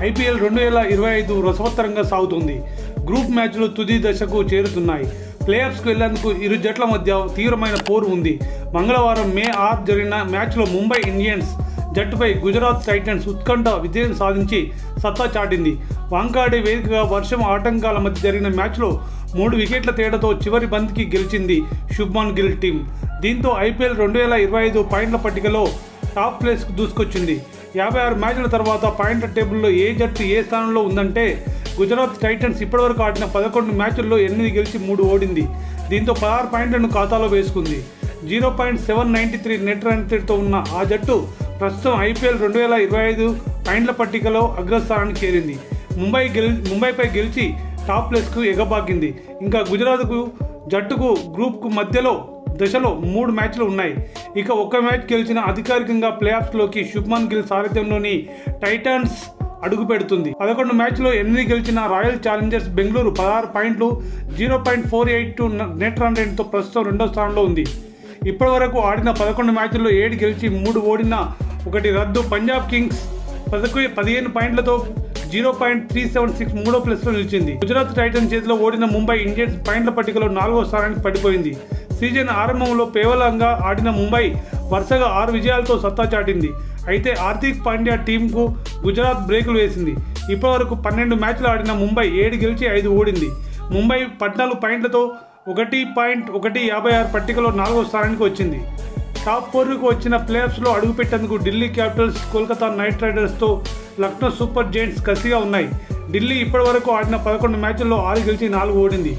IPL 2025 రసవత్తరంగా సాగుతుంది. Group మ్యాచ్లు తుది దశకు చేరుతున్నాయి. ప్లేఆఫ్స్కు వెళ్లేందుకు ఇరు జట్ల మధ్య తీవ్రమైన పోరు ఉంది. మంగళవారం మే 6 జరిగిన మ్యాచ్లో ముంబై ఇండియన్స్ జట్టుపై గుజరాత్ టైటన్స్ ఉత్కంఠ విజయం సాధించి సత్తా చాటింది. వాంఖాడే వేదికగా వర్షం ఆటంకాల మధ్య జరిగిన మ్యాచ్లో 3 వికెట్ల తేడాతో చివరి బంతికి గెలిచింది శుభ్మన్ గిల్ టీం. దీంతో ఐపీఎల్ 2025 పాయింట్ల పట్టికలో టాప్ ప్లేస్కు దూసుకొచ్చింది. 56 మ్యాచ్ల తర్వాత పాయింట్ల టేబుల్లో ఏ జట్టు ఏ స్థానంలో ఉందంటే గుజరాత్ టైటన్స్ ఇప్పటివరకు ఆడిన 11 మ్యాచ్ల్లో 8 గెలిచి 3 ఓడింది. దీంతో 16 పాయింట్లను ఖాతాలో వేసుకుంది. 0.793 నెట్ రన్ రేట్తో ఉన్న ఆ జట్టు ప్రస్తుతం ఐపీఎల్ 2025 పాయింట్ల పట్టికలో అగ్రస్థానానికి చేరింది. ముంబైపై గెలిచి టాప్ ప్లేస్కు ఎగబాకింది. ఇంకా గుజరాత్ జట్టుకు గ్రూప్కు మధ్యలో దశలో 3 మ్యాచ్లు ఉన్నాయి. ఇక ఒక్క మ్యాచ్ గెలిచిన అధికారికంగా ప్లేఆఫ్స్లోకి శుభ్మన్ గిల్ సారథ్యంలోని టైటన్స్ అడుగు పెడుతుంది. 11 మ్యాచ్లో 8 గెలిచిన రాయల్ ఛాలెంజర్స్ బెంగళూరు 16 పాయింట్లు 0.482 నెట్ రన్ రేట్తో ప్రస్తుతం 2వ స్థానంలో ఉంది. ఇప్పటివరకు ఆడిన 11 మ్యాచ్ల్లో 7 గెలిచి 3 ఓడిన 1 రద్దు. పంజాబ్ కింగ్స్ 15 పాయింట్లతో 0.376 3వ ప్లేస్లో నిలిచింది. గుజరాత్ టైటన్స్ చేతిలో ఓడిన ముంబై ఇండియన్స్ పాయింట్ల పట్టికలో 4వ స్థానానికి పడిపోయింది. సీజన్ ఆరంభంలో పేలవంగా ఆడిన ముంబై వరుసగా 6 విజయాలతో సత్తా చాటింది. అయితే హార్దిక్ పాండ్యా టీంకు గుజరాత్ బ్రేకులు వేసింది. ఇప్పటివరకు 12 మ్యాచ్లు ఆడిన ముంబై 7 గెలిచి 5 ఓడింది. ముంబై 14 పాయింట్లతో 1.156 పట్టికలో 4వ స్థానానికి వచ్చింది. టాప్ 4కు వచ్చిన ప్లేఆఫ్స్లో అడుగుపెట్టేందుకు ఢిల్లీ క్యాపిటల్స్, కోల్కతా నైట్ రైడర్స్తో లక్నో సూపర్ జెయింట్స్ కసిగా ఉన్నాయి. ఢిల్లీ ఇప్పటివరకు ఆడిన 11 మ్యాచ్ల్లో 6 గెలిచి 4 ఓడింది.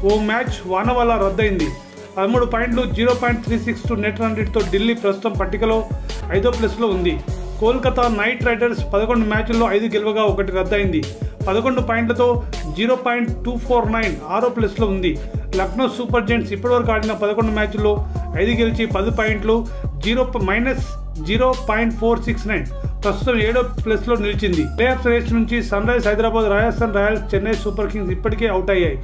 ఓ మ్యాచ్ వాన వల్ల రద్దయింది. 13 పాయింట్లు 0.362 నెట్ రన్ రేట్తో ఢిల్లీ ప్రస్తుతం పట్టికలో 5వ ప్లేస్లో ఉంది. కోల్కతా నైట్ రైడర్స్ 11 మ్యాచ్ల్లో 5 గెలవగా 1 రద్దయింది. 11 పాయింట్లతో 0.249 6వ ప్లేస్లో ఉంది. లక్నో సూపర్ జెయింట్స్ ఇప్పటివరకు ఆడిన 11 మ్యాచ్ల్లో 5 గెలిచి 10 పాయింట్లు -0.469 ప్రస్తుతం 7వ ప్లేస్లో నిలిచింది. ప్లేఆఫ్స్ రేస్ నుంచి Sun Rise Hyderabad, Rajasthan Royals, Chennai Super Kings ఇప్పటికే అవుట్ అయ్యాయి.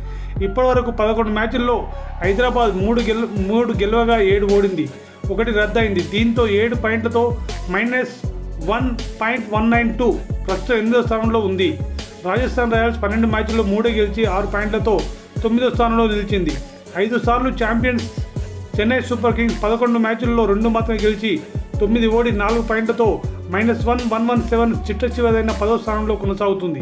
ఇప్పటివరకు 11 మ్యాచ్ల్లో హైదరాబాద్ 3 గెలవగా 7 ఓడింది, 1 రద్దయింది. దీంతో 7 పాయింట్లతో -1.192 ప్రస్తుతం 8వ స్థానంలో ఉంది. రాజస్థాన్ రాయల్స్ 12 మ్యాచ్ల్లో 3 గెలిచి 6 పాయింట్లతో 9వ స్థానంలో నిలిచింది. 5 సార్లు ఛాంపియన్స్ చెన్నై సూపర్ కింగ్స్ 11 మ్యాచ్ల్లో 2 మాత్రమే గెలిచి 9 ఓడి 4 పాయింట్లతో -1117 చిట్ట చివరైన 10వ స్థానంలో కొనసాగుతుంది.